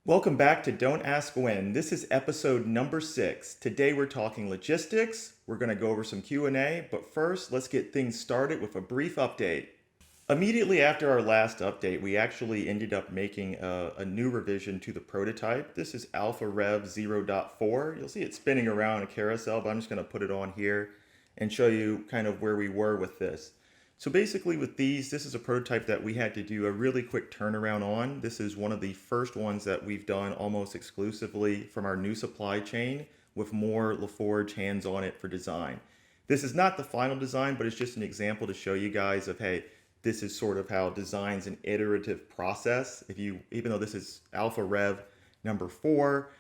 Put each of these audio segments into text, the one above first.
Welcome back to Don't Ask When. This is episode number 6. Today we're talking logistics. We're going to go over some Q&A, but first let's get things started with a brief update. Immediately after our last update, we actually ended up making a new revision to the prototype. This is Alpha Rev 0.4. You'll see it spinning around a carousel, but I'm just going to put it on here and show you kind of where we were with this. So basically with these, this is a prototype that we had to do a really quick turnaround on. This is one of the first ones that we've done almost exclusively from our new supply chain with more LaForge hands on it for design. This is not the final design, but it's just an example to show you guys of, hey, this is sort of how design's an iterative process. Even though this is Alpha Rev number 4,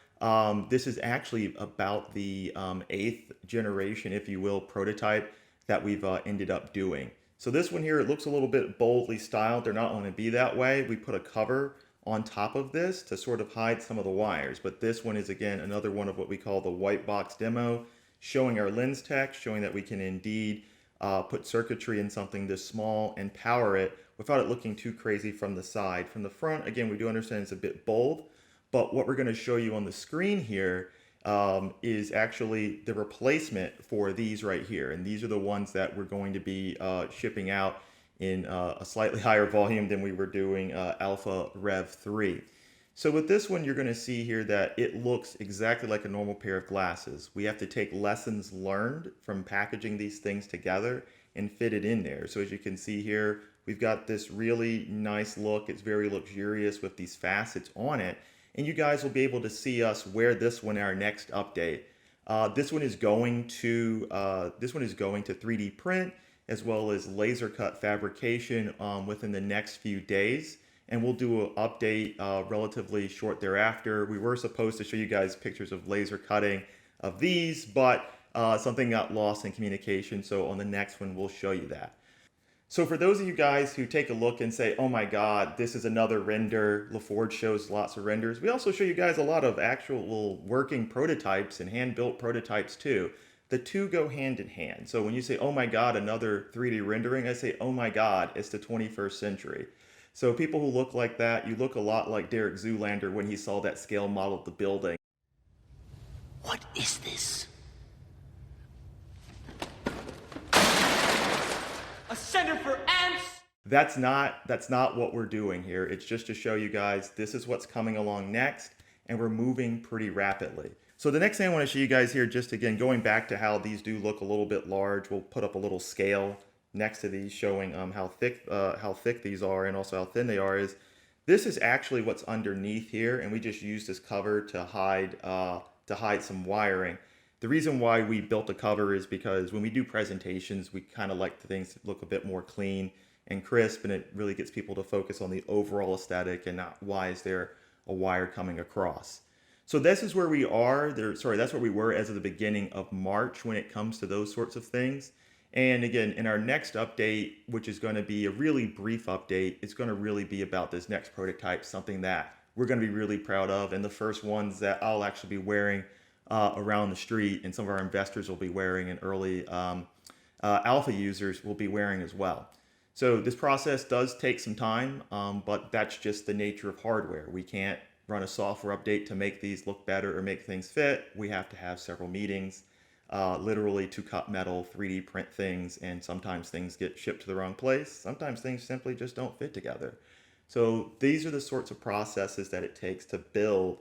this is actually about the 8th generation, if you will, prototype that we've ended up doing. So this one here, it looks a little bit boldly styled. They're not going to be that way. We put a cover on top of this to sort of hide some of the wires. But this one is, again, another one of what we call the white box demo, showing our lens text, showing that we can indeed put circuitry in something this small and power it without it looking too crazy from the side. From the front, again, we do understand it's a bit bold, but what we're going to show you on the screen here is actually the replacement for these right here. And these are the ones that we're going to be shipping out in a slightly higher volume than we were doing Alpha Rev 3. So with this one, you're going to see here that it looks exactly like a normal pair of glasses. We have to take lessons learned from packaging these things together and fit it in there. So as you can see here, we've got this really nice look. It's very luxurious with these facets on it. And you guys will be able to see us wear this one in our next update. This one is going to 3D print as well as laser cut fabrication within the next few days. And we'll do an update relatively short thereafter. We were supposed to show you guys pictures of laser cutting of these, but something got lost in communication. So on the next one, we'll show you that. So for those of you guys who take a look and say, oh my God, this is another render, LaForge shows lots of renders. We also show you guys a lot of actual working prototypes and hand-built prototypes too. The two go hand in hand. So when you say, oh my God, another 3D rendering, I say, oh my God, it's the 21st century. So people who look like that, you look a lot like Derek Zoolander when he saw that scale model of the building. What is this? A center for ants? That's not what we're doing here. It's just to show you guys this is what's coming along next, and we're moving pretty rapidly. So the next thing I want to show you guys here, just again going back to how these do look a little bit large, we'll put up a little scale next to these showing how thick these are and also how thin they are. Is this is actually what's underneath here, and we just use this cover to hide some wiring. The reason why we built a cover is because when we do presentations, we kind of like the things to look a bit more clean and crisp, and it really gets people to focus on the overall aesthetic and not why is there a wire coming across. So this is where we are. That's where we were as of the beginning of March when it comes to those sorts of things. And again, in our next update, which is going to be a really brief update, it's going to really be about this next prototype, something that we're going to be really proud of, and the first ones that I'll actually be wearing around the street, and some of our investors will be wearing, and early alpha users will be wearing as well. So this process does take some time, but that's just the nature of hardware. We can't run a software update to make these look better or make things fit. We have to have several meetings, literally to cut metal, 3D print things, and sometimes things get shipped to the wrong place. Sometimes things simply just don't fit together. So these are the sorts of processes that it takes to build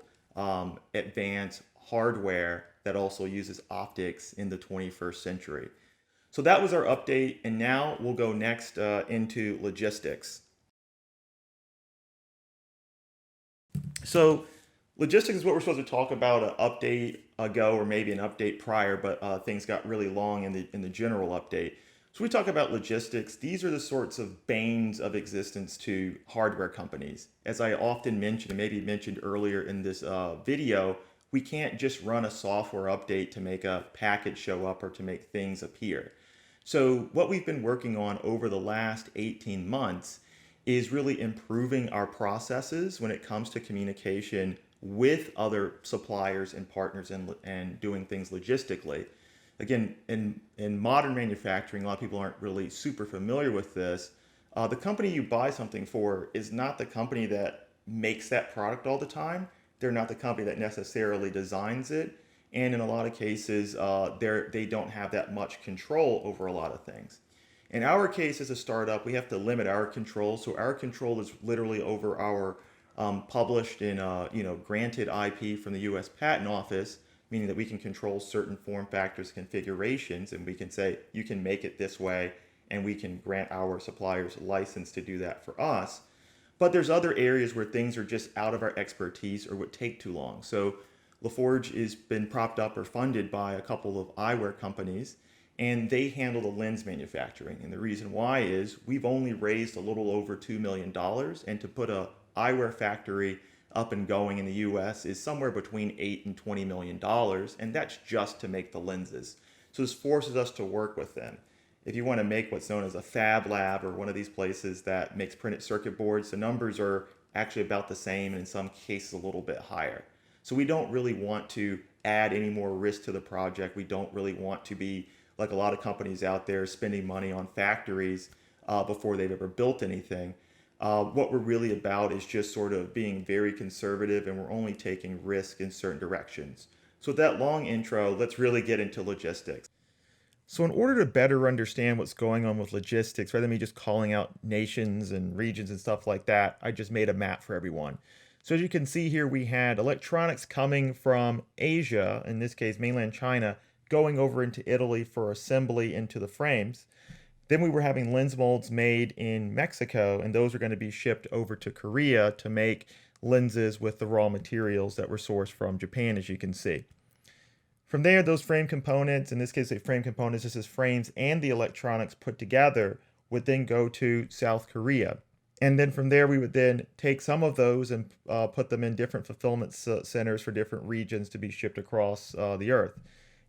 advanced hardware that also uses optics in the 21st century. So that was our update, and now we'll go next into logistics. So logistics is what we're supposed to talk about an update ago, or maybe an update prior, but things got really long in the general update. So we talk about logistics. These are the sorts of banes of existence to hardware companies. As I often mentioned, and maybe mentioned earlier in this video, we can't just run a software update to make a package show up or to make things appear. So what we've been working on over the last 18 months is really improving our processes when it comes to communication with other suppliers and partners and doing things logistically. Again, in modern manufacturing, a lot of people aren't really super familiar with this, The company you buy something for is not the company that makes that product all the time. They're not the company that necessarily designs it. And in a lot of cases, they don't have that much control over a lot of things. In our case, as a startup, we have to limit our control. So our control is literally over our published and granted IP from the U.S. Patent Office, meaning that we can control certain form factors, configurations, and we can say you can make it this way, and we can grant our suppliers a license to do that for us. But there's other areas where things are just out of our expertise or would take too long. So LaForge has been propped up or funded by a couple of eyewear companies, and they handle the lens manufacturing. And the reason why is we've only raised a little over $2 million, and to put a eyewear factory up and going in the US is somewhere between $8 and $20 million, and that's just to make the lenses. So this forces us to work with them. If you want to make what's known as a fab lab or one of these places that makes printed circuit boards, the numbers are actually about the same and in some cases a little bit higher. So we don't really want to add any more risk to the project. We don't really want to be like a lot of companies out there spending money on factories before they've ever built anything. What we're really about is just sort of being very conservative, and we're only taking risk in certain directions. So with that long intro, let's really get into logistics. So in order to better understand what's going on with logistics, rather than me just calling out nations and regions and stuff like that, I just made a map for everyone. So as you can see here, we had electronics coming from Asia, in this case mainland China, going over into Italy for assembly into the frames. Then we were having lens molds made in Mexico, and those are going to be shipped over to Korea to make lenses with the raw materials that were sourced from Japan, as you can see. From there, those frame components, in this case, the frame components, this is frames and the electronics put together, would then go to South Korea. And then from there, we would then take some of those and put them in different fulfillment centers for different regions to be shipped across the earth.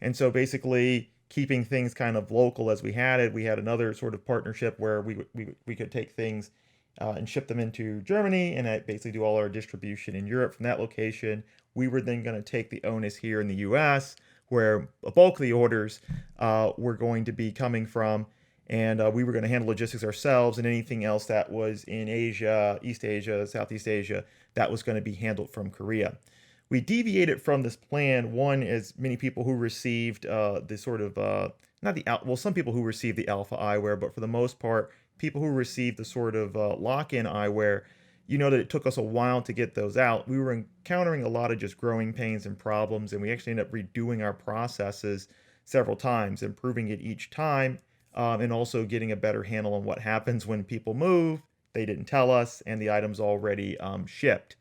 And so basically, keeping things kind of local as we had it, we had another sort of partnership where we could take things and ship them into Germany, and basically do all our distribution in Europe from that location. We were then going to take the onus here in the US, where a bulk of the orders were going to be coming from, and we were going to handle logistics ourselves, and anything else that was in Asia, East Asia, Southeast Asia, that was going to be handled from Korea. We deviated from this plan. One is many people who received the sort of, not the, well, some people who received the alpha eyewear, but for the most part, people who received the sort of lock-in eyewear, you know that it took us a while to get those out. We were encountering a lot of just growing pains and problems, and we actually ended up redoing our processes several times, improving it each time, and also getting a better handle on what happens when people move, they didn't tell us, and the item's already shipped.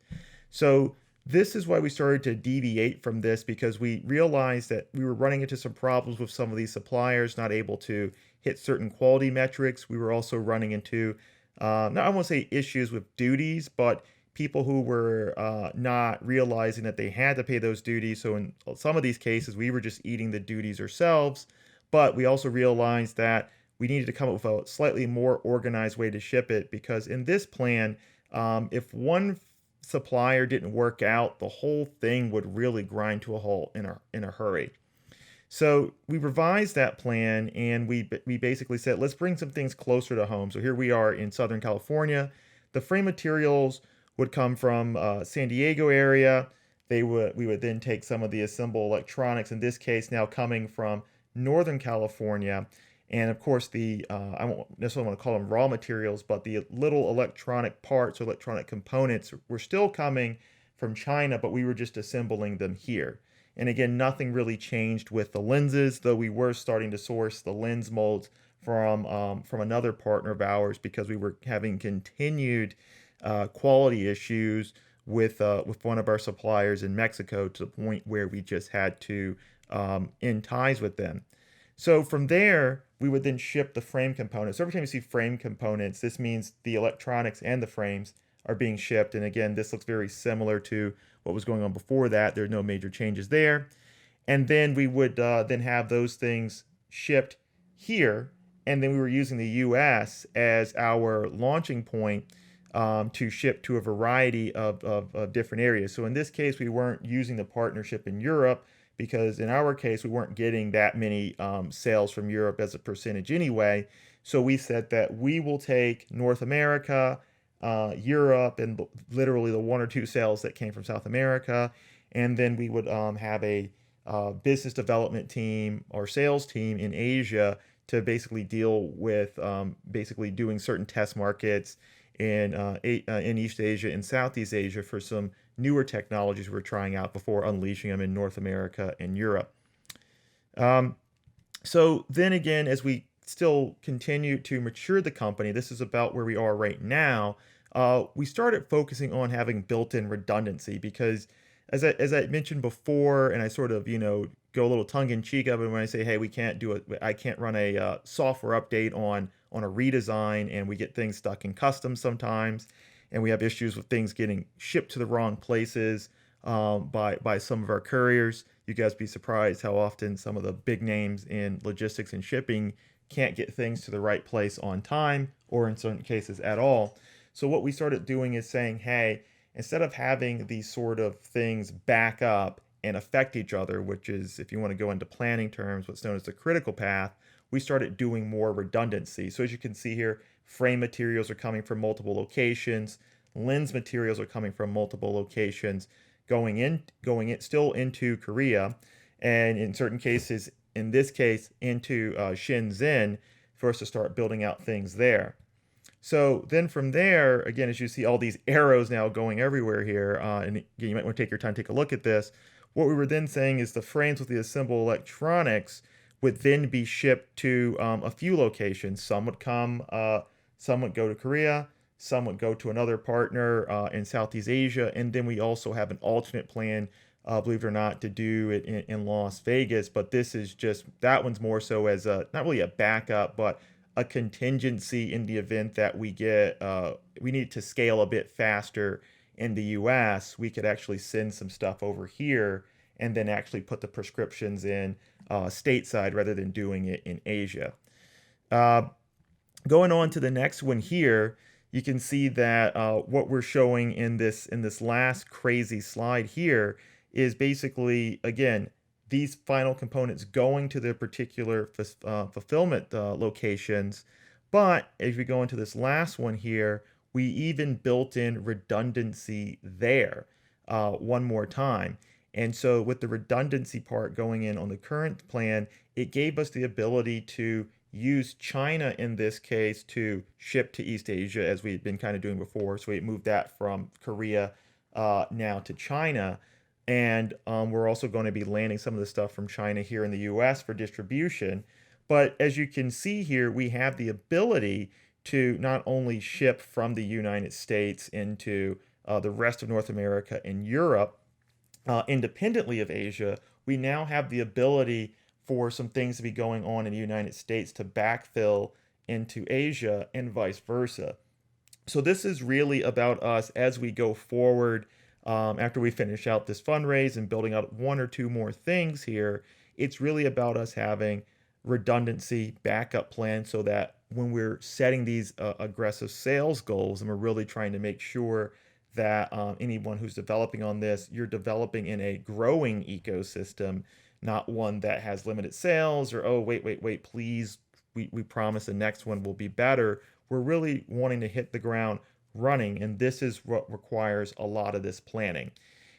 So this is why we started to deviate from this, because we realized that we were running into some problems with some of these suppliers not able to hit certain quality metrics. We were also running into, not I won't say issues with duties, but people who were not realizing that they had to pay those duties. So in some of these cases, we were just eating the duties ourselves. But we also realized that we needed to come up with a slightly more organized way to ship it, because in this plan, if one supplier didn't work out, the whole thing would really grind to a halt in a hurry. So we revised that plan, and we basically said, let's bring some things closer to home. So here we are in Southern California. The frame materials would come from San Diego area. We would then take some of the assembled electronics, in this case now coming from Northern California. And of course, I won't necessarily want to call them raw materials, but the little electronic parts or electronic components were still coming from China, but we were just assembling them here. And again, nothing really changed with the lenses, though we were starting to source the lens molds from another partner of ours, because we were having continued quality issues with one of our suppliers in Mexico, to the point where we just had to end ties with them. So from there, we would then ship the frame components. So every time you see frame components, this means the electronics and the frames are being shipped. And again, this looks very similar to what was going on before that. There are no major changes there. And then we would then have those things shipped here. And then we were using the US as our launching point to ship to a variety of different areas. So in this case, we weren't using the partnership in Europe, because in our case, we weren't getting that many sales from Europe as a percentage anyway. So we said that we will take North America, Europe, and literally the one or two sales that came from South America, and then we would have a business development team or sales team in Asia to basically deal with basically doing certain test markets in East Asia and Southeast Asia for some newer technologies we're trying out before unleashing them in North America and Europe. Um, so then again, as we still continue to mature the company, this is about where we are right now. We started focusing on having built-in redundancy because, as I mentioned before, and I sort of go a little tongue-in-cheek of it when I say, hey, we can't do it. I can't run a software update on a redesign, and we get things stuck in customs sometimes, and we have issues with things getting shipped to the wrong places by some of our couriers. You guys be surprised how often some of the big names in logistics and shipping can't get things to the right place on time, or in certain cases at all. So what we started doing is saying, hey, instead of having these sort of things back up and affect each other, which is, if you want to go into planning terms, what's known as the critical path, we started doing more redundancy. So as you can see here, frame materials are coming from multiple locations, lens materials are coming from multiple locations, going in still into Korea, and in certain cases, in this case, into Shenzhen for us to start building out things there. So then from there, again, as you see all these arrows now going everywhere here, and again, you might want to take your time to take a look at this. What we were then saying is the frames with the assembled electronics would then be shipped to a few locations. Some would go to Korea, some would go to another partner in Southeast Asia, and then we also have an alternate plan, believe it or not, to do it in Las Vegas. But this is just, that one's more so as a, not really a backup, but a contingency in the event that we need to scale a bit faster in the US. We could actually send some stuff over here and then actually put the prescriptions in stateside rather than doing it in Asia. Uh, Going on to the next one here, you can see that what we're showing in this last crazy slide here is basically, again, these final components going to their particular fulfillment locations. But as we go into this last one here, we even built in redundancy there one more time. And so with the redundancy part going in on the current plan, it gave us the ability to use China in this case to ship to East Asia as we had been kind of doing before. So we moved that from Korea now to China. And we're also going to be landing some of the stuff from China here in the US for distribution. But as you can see here, we have the ability to not only ship from the United States into the rest of North America and Europe, independently of Asia, we now have the ability for some things to be going on in the United States to backfill into Asia and vice versa. So this is really about us as we go forward after we finish out this fundraise and building out one or two more things here. It's really about us having redundancy backup plan so that when we're setting these aggressive sales goals and we're really trying to make sure that anyone who's developing on this, you're developing in a growing ecosystem, not one that has limited sales or, oh, wait, please, we promise the next one will be better. We're really wanting to hit the ground running, and this is what requires a lot of this planning.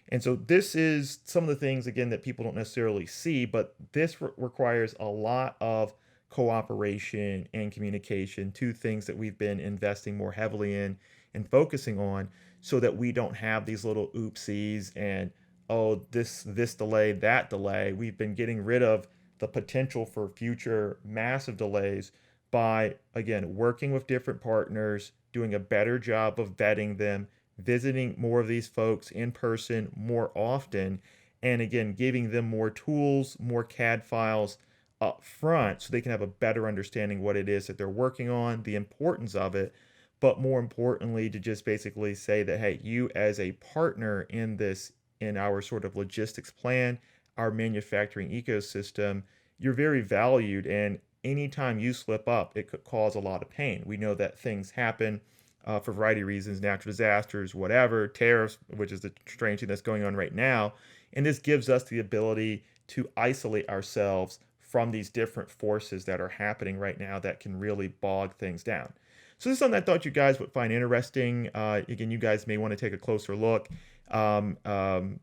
And so this is some of the things, again, that people don't necessarily see, but this requires a lot of cooperation and communication, two things that we've been investing more heavily in and focusing on so that we don't have these little oopsies and, oh, this delay, that delay. We've been getting rid of the potential for future massive delays by, again, working with different partners, doing a better job of vetting them, visiting more of these folks in person more often, and again, giving them more tools, more CAD files up front so they can have a better understanding what it is that they're working on, the importance of it, but more importantly, to just basically say that, hey, you as a partner in this, in our sort of logistics plan, our manufacturing ecosystem, you're very valued, and anytime you slip up, it could cause a lot of pain. We know that things happen for a variety of reasons, natural disasters, whatever, tariffs, which is the strange thing that's going on right now. And this gives us the ability to isolate ourselves from these different forces that are happening right now that can really bog things down. So this is something I thought you guys would find interesting. Again, you guys may want to take a closer look. Um, um,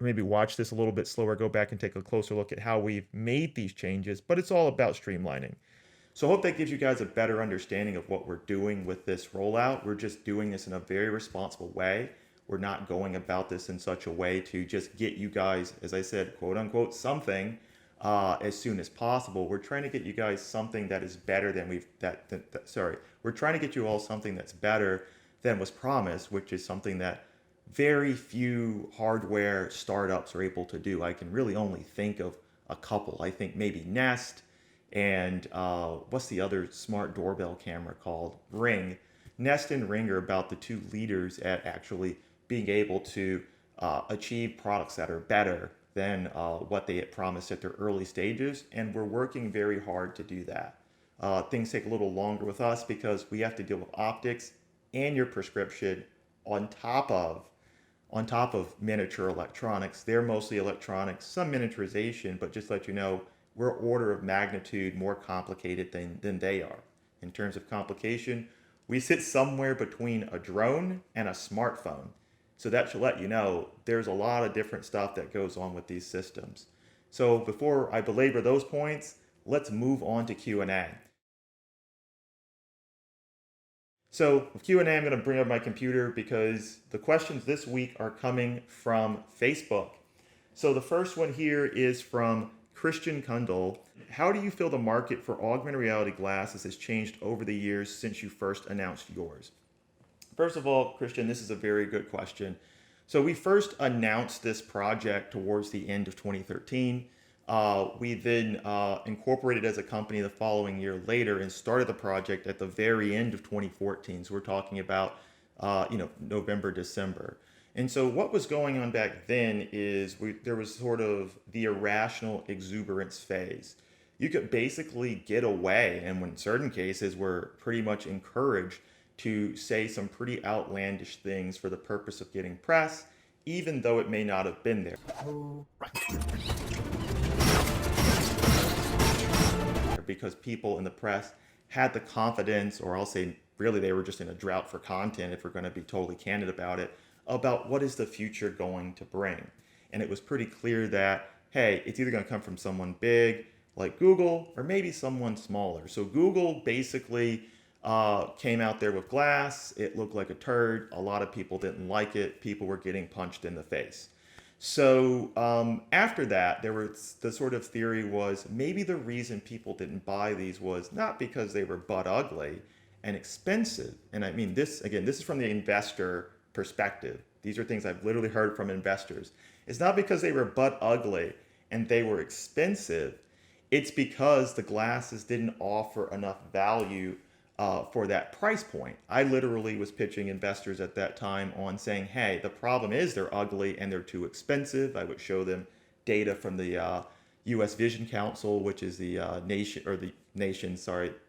Maybe watch this a little bit slower, go back and take a closer look at how we've made these changes, but it's all about streamlining. So I hope that gives you guys a better understanding of what we're doing with this rollout. We're just doing this in a very responsible way. We're not going about this in such a way to just get you guys, as I said, quote unquote, something as soon as possible. We're trying to get you guys something that is better than we're trying to get you all something that's better than was promised, which is something that very few hardware startups are able to do. I can really only think of a couple. I think maybe Nest and what's the other smart doorbell camera called? Ring. Nest and Ring are about the two leaders at actually being able to achieve products that are better than what they had promised at their early stages, and we're working very hard to do that. Things take a little longer with us because we have to deal with optics and your prescription on top of miniature electronics. They're mostly electronics, some miniaturization, but just to let you know, we're order of magnitude more complicated than they are. In terms of complication, we sit somewhere between a drone and a smartphone. So that should let you know there's a lot of different stuff that goes on with these systems. So before I belabor those points, let's move on to Q&A. So with Q&A, I'm going to bring up my computer because the questions this week are coming from Facebook. So the first one here is from Christian Kundal. How do you feel the market for augmented reality glasses has changed over the years since you first announced yours? First of all, Christian, this is a very good question. So we first announced this project towards the end of 2013. We then incorporated as a company the following year later and started the project at the very end of 2014. So we're talking about November, December. And so what was going on back then is there was sort of the irrational exuberance phase. You could basically get away, and in certain cases were pretty much encouraged to say some pretty outlandish things for the purpose of getting press, even though it may not have been there. Because people in the press had the confidence, or I'll say really they were just in a drought for content, if we're going to be totally candid about it, about what is the future going to bring. And it was pretty clear that, hey, it's either going to come from someone big like Google or maybe someone smaller. So Google basically came out there with glass. It looked like a turd. A lot of people didn't like it. People were getting punched in the face. So after that, there was the sort of theory was maybe the reason people didn't buy these was not because they were butt ugly and expensive. And I mean, this is from the investor perspective. These are things I've literally heard from investors. It's not because they were butt ugly and they were expensive. It's because the glasses didn't offer enough value for that price point. I literally was pitching investors at that time on saying, hey, the problem is they're ugly and they're too expensive. I would show them data from the U.S. Vision Council, which is the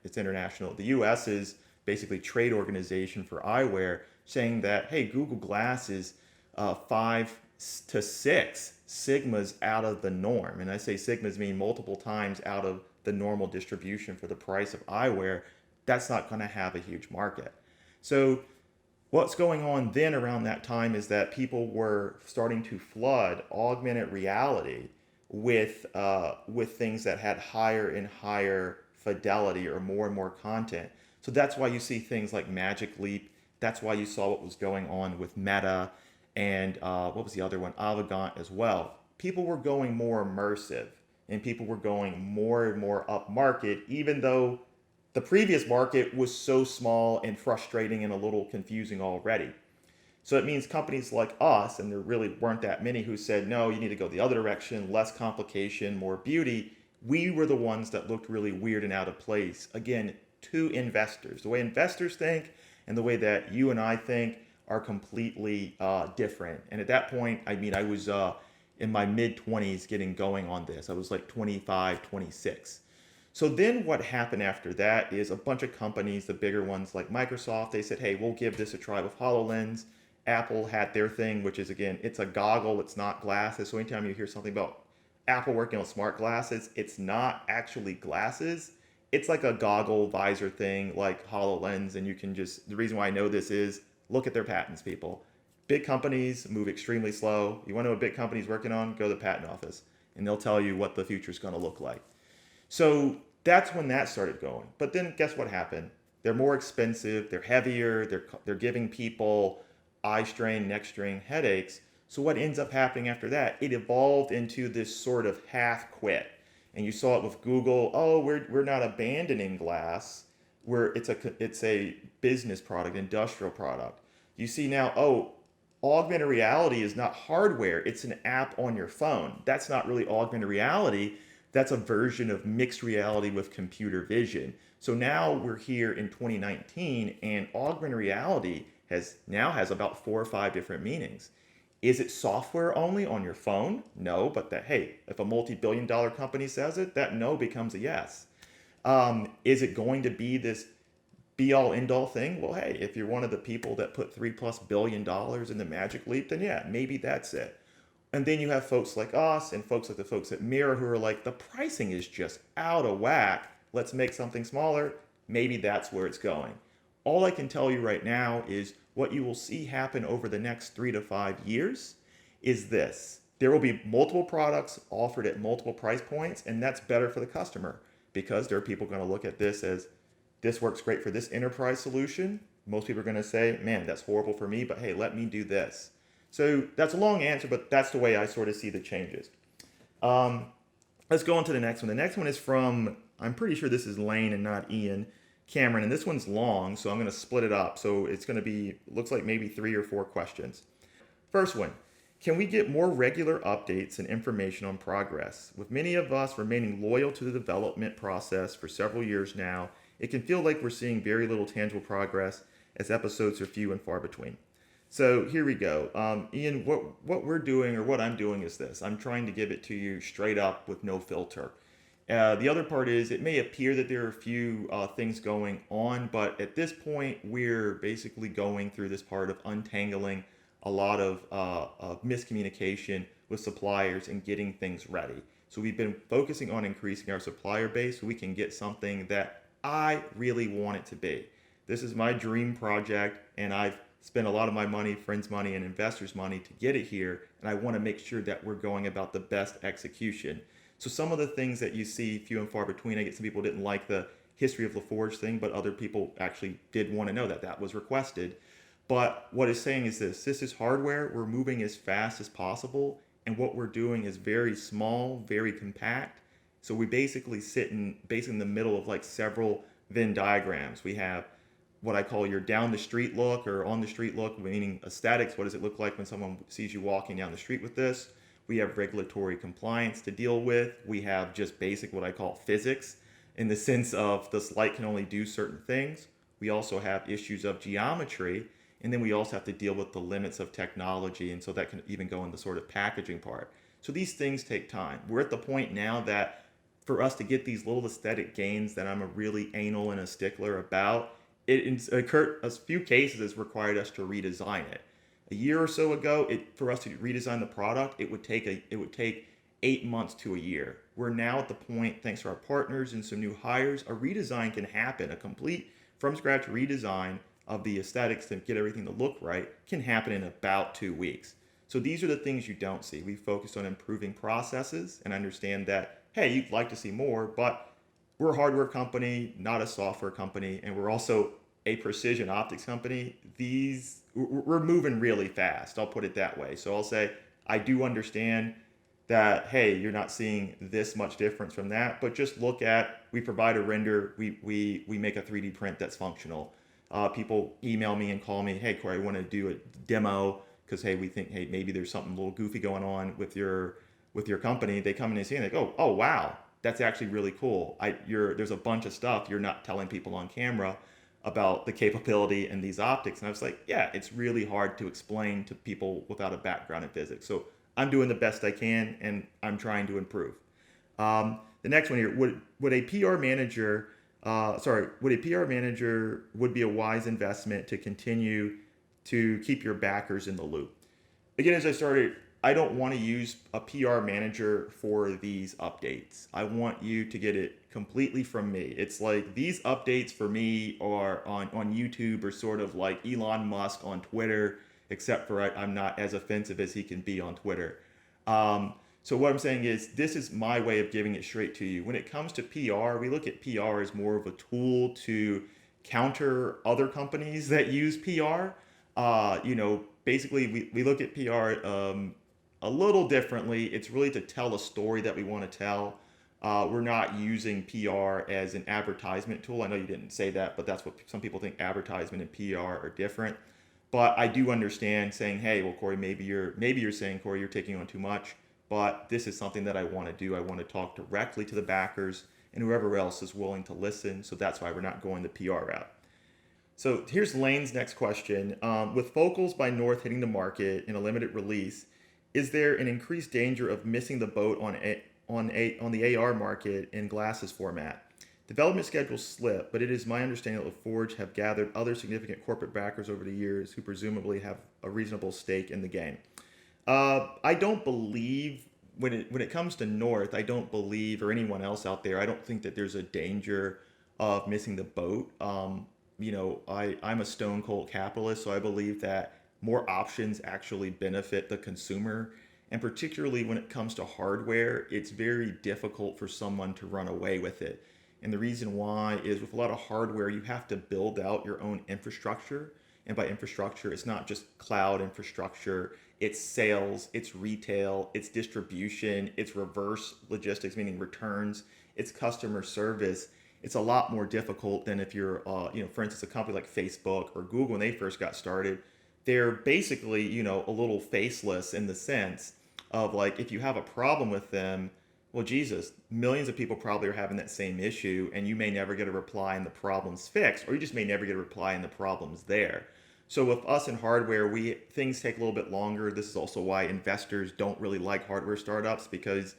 it's international. The U.S. is basically trade organization for eyewear, saying that, hey, Google Glass is 5 to 6 sigmas out of the norm. And I say sigmas mean multiple times out of the normal distribution for the price of eyewear. That's not going to have a huge market. So what's going on then around that time is that people were starting to flood augmented reality with things that had higher and higher fidelity or more and more content. So that's why you see things like Magic Leap. That's why you saw what was going on with Meta and what was the other one? Avegant as well. People were going more immersive and people were going more and more up market, even though the previous market was so small and frustrating and a little confusing already. So it means companies like us, and there really weren't that many who said, no, you need to go the other direction, less complication, more beauty. We were the ones that looked really weird and out of place. Again, to investors. The way investors think and the way that you and I think are completely different. And at that point, I mean, I was in my mid-20s getting going on this. I was like 25, 26. So then what happened after that is a bunch of companies, the bigger ones like Microsoft, they said, hey, we'll give this a try with HoloLens. Apple had their thing, which is, again, it's a goggle, it's not glasses. So anytime you hear something about Apple working on smart glasses. It's not actually glasses. It's like a goggle visor thing like HoloLens. And you can just, the reason why I know this is look at their patents, people. Big companies move extremely slow. You want to know what big companies working on? Go to the patent office and they'll tell you what the future is going to look like. So that's when that started going. But then guess what happened? They're more expensive, they're heavier, they're giving people eye strain, neck strain, headaches. So what ends up happening after that? It evolved into this sort of half quit. And you saw it with Google. Oh, we're not abandoning glass. It's a business product, industrial product. You see now, oh, augmented reality is not hardware, it's an app on your phone. That's not really augmented reality. That's a version of mixed reality with computer vision. So now we're here in 2019 and augmented reality has about 4 or 5 different meanings. Is it software only on your phone? No, but that, hey, if a multi-billion-dollar company says it, that no becomes a yes. Is it going to be this be all end all thing? Well, hey, if you're one of the people that put $3+ billion in the Magic Leap, then yeah, maybe that's it. And then you have folks like us and folks like the folks at Mirror who are like, the pricing is just out of whack. Let's make something smaller. Maybe that's where it's going. All I can tell you right now is what you will see happen over the next 3 to 5 years is this. There will be multiple products offered at multiple price points, and that's better for the customer because there are people going to look at this as this works great for this enterprise solution. Most people are going to say, man, that's horrible for me, but hey, let me do this. So that's a long answer, but that's the way I sort of see the changes. Um, let's go on to the next one. The next one is from, I'm pretty sure this is Lane and not Ian Cameron, and this one's long, so I'm going to split it up. So it's going to be, looks like maybe 3 or 4 questions. First one, can we get more regular updates and information on progress? With many of us remaining loyal to the development process for several years now, it can feel like we're seeing very little tangible progress as episodes are few and far between. So here we go. Ian, what we're doing or what I'm doing is this. I'm trying to give it to you straight up with no filter. The other part is it may appear that there are a few things going on, but at this point, we're basically going through this part of untangling a lot of miscommunication with suppliers and getting things ready. So we've been focusing on increasing our supplier base so we can get something that I really want it to be. This is my dream project, and I've spent a lot of my money, friends' money, and investors' money to get it here, and I want to make sure that we're going about the best execution. So some of the things that you see few and far between, I get some people didn't like the history of LaForge thing, but other people actually did want to know that that was requested. But what it's saying is this is hardware. We're moving as fast as possible, and what we're doing is very small, very compact. So we basically sit in the middle of like several Venn diagrams. We have what I call your down the street look or on the street look, meaning aesthetics. What does it look like when someone sees you walking down the street with this? We have regulatory compliance to deal with. We have just basic what I call physics in the sense of this light can only do certain things. We also have issues of geometry, and then we also have to deal with the limits of technology, and so that can even go in the sort of packaging part. So these things take time. We're at the point now that for us to get these little aesthetic gains that I'm a really anal and a stickler about, it occurred a few cases has required us to redesign it. A year or so ago, for us to redesign the product, it would take 8 months to a year. We're now at the point, thanks to our partners and some new hires, a redesign can happen. A complete from scratch redesign of the aesthetics to get everything to look right can happen in about 2 weeks. So these are the things you don't see. We focused on improving processes and understand that, hey, you'd like to see more, but we're a hardware company, not a software company, and we're also a precision optics company. We're moving really fast. I'll put it that way. So I'll say I do understand that, hey, you're not seeing this much difference from that, but just look at, we provide a render, we make a 3D print that's functional. People email me and call me, hey, Corey, I want to do a demo because, hey, we think, hey, maybe there's something a little goofy going on with your company. They come in and see and they go, oh, wow, that's actually really cool. There's a bunch of stuff you're not telling people on camera about the capability and these optics. And I was like, yeah, it's really hard to explain to people without a background in physics. So I'm doing the best I can, and I'm trying to improve. The next one here, would a PR manager would be a wise investment to continue to keep your backers in the loop? Again, as I started I don't want to use a PR manager for these updates. I want you to get it completely from me. It's like these updates for me are on YouTube, or sort of like Elon Musk on Twitter, except for I'm not as offensive as he can be on Twitter. So what I'm saying is, this is my way of giving it straight to you. When it comes to PR, we look at PR as more of a tool to counter other companies that use PR. Basically, we look at PR a little differently. It's really to tell a story that we want to tell. We're not using PR as an advertisement tool. I know you didn't say that, but that's what some people think. Advertisement and PR are different. But I do understand saying, hey, well, Corey, maybe you're saying, Corey, you're taking on too much. But this is something that I want to do. I want to talk directly to the backers and whoever else is willing to listen. So that's why we're not going the PR route. So here's Lane's next question. With Focals by North hitting the market in a limited release, is there an increased danger of missing the boat on the AR market in glasses format? Development schedules slip, but it is my understanding that LaForge have gathered other significant corporate backers over the years who presumably have a reasonable stake in the game. I don't believe, when it comes to North, I don't believe, or anyone else out there, I don't think that there's a danger of missing the boat. I'm a stone cold capitalist, so I believe that more options actually benefit the consumer. And particularly when it comes to hardware, it's very difficult for someone to run away with it. And the reason why is, with a lot of hardware, you have to build out your own infrastructure. And by infrastructure, it's not just cloud infrastructure, it's sales, it's retail, it's distribution, it's reverse logistics, meaning returns, it's customer service. It's a lot more difficult than if you're, for instance, a company like Facebook or Google. When they first got started, they're basically, a little faceless, in the sense of, like, if you have a problem with them, well, Jesus, millions of people probably are having that same issue, and you may never get a reply and the problem's fixed, or you just may never get a reply and the problem's there. So with us in hardware, things take a little bit longer. This is also why investors don't really like hardware startups, because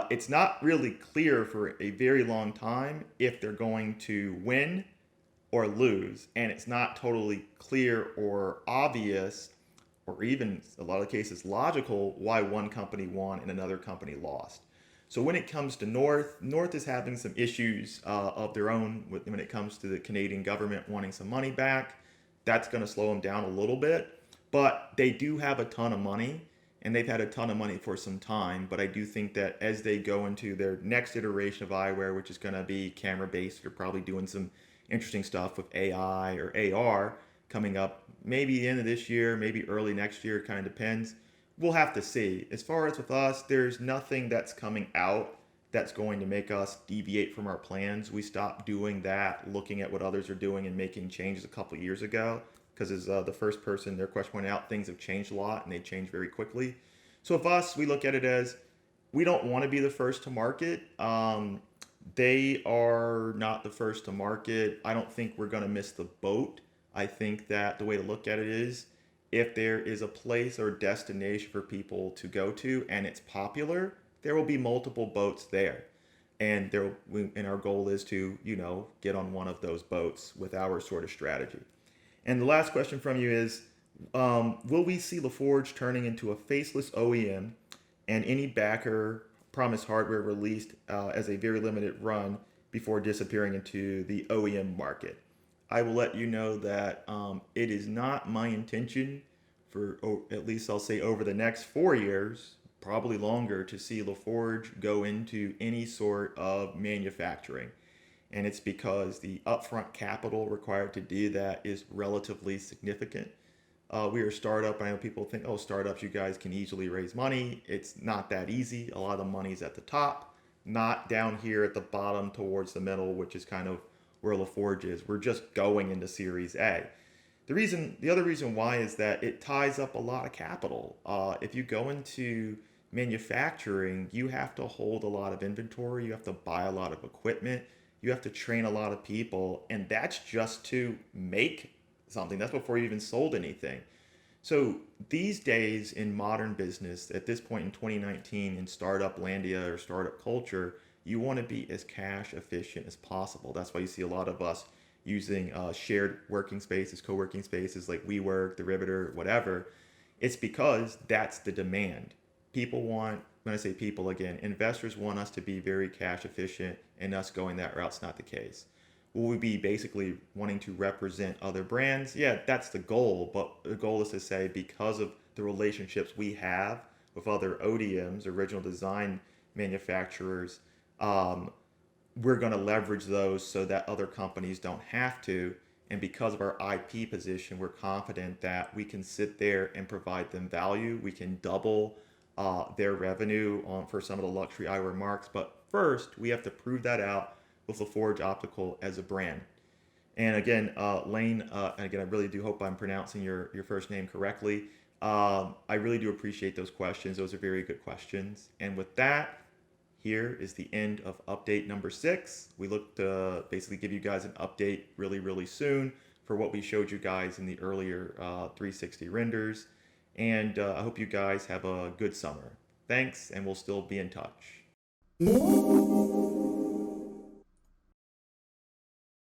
it's not really clear for a very long time if they're going to win or lose. And it's not totally clear or obvious, or even a lot of cases logical, why one company won and another company lost. So when it comes to North is having some issues of their own when it comes to the Canadian government wanting some money back. That's going to slow them down a little bit. But they do have a ton of money, and they've had a ton of money for some time. But I do think that as they go into their next iteration of eyewear, which is going to be camera based, they're probably doing some interesting stuff with AI or AR coming up, maybe the end of this year, maybe early next year. It kind of depends. We'll have to see. As far as with us, there's nothing that's coming out that's going to make us deviate from our plans. We stopped doing that, looking at what others are doing and making changes a couple years ago, because as the first person, their question pointed out, things have changed a lot and they change very quickly. So with us, we look at it as, we don't want to be the first to market. They are not the first to market. I don't think we're going to miss the boat. I think that the way to look at it is, if there is a place or destination for people to go to and it's popular, there will be multiple boats there. And our goal is to, get on one of those boats with our sort of strategy. And the last question from you is, will we see LaForge turning into a faceless OEM, and any backer promised hardware released as a very limited run before disappearing into the OEM market? I will let you know that it is not my intention for, at least I'll say over the next 4 years, probably longer, to see LaForge go into any sort of manufacturing. And it's because the upfront capital required to do that is relatively significant. We are a startup. I know people think, oh, startups, you guys can easily raise money. It's not that easy. A lot of the money's at the top, not down here at the bottom towards the middle, which is kind of where LaForge is. We're just going into Series A. The other reason why is that it ties up a lot of capital. If you go into manufacturing, you have to hold a lot of inventory. You have to buy a lot of equipment. You have to train a lot of people. And that's just to make something. That's before you even sold anything. So these days in modern business, at this point in 2019, in startup landia or startup culture, you want to be as cash efficient as possible. That's why you see a lot of us using shared working spaces, co-working spaces like WeWork, The Riveter, whatever. It's because that's the demand. People want, when I say people again, investors want us to be very cash efficient, and us going that route's not the case. Will we be basically wanting to represent other brands? Yeah, that's the goal, but the goal is to say because of the relationships we have with other ODMs, original design manufacturers, um, we're going to leverage those so that other companies don't have to. And because of our IP position, we're confident that we can sit there and provide them value. We can double their revenue for some of the luxury eyewear marks. But first, we have to prove that out with LaForge Optical as a brand. And again, Lane, and again, I really do hope I'm pronouncing your first name correctly. I really do appreciate those questions. Those are very good questions. And with that, here is the end of update number 6. We look to basically give you guys an update really, really soon for what we showed you guys in the earlier 360 renders. And I hope you guys have a good summer. Thanks, and we'll still be in touch.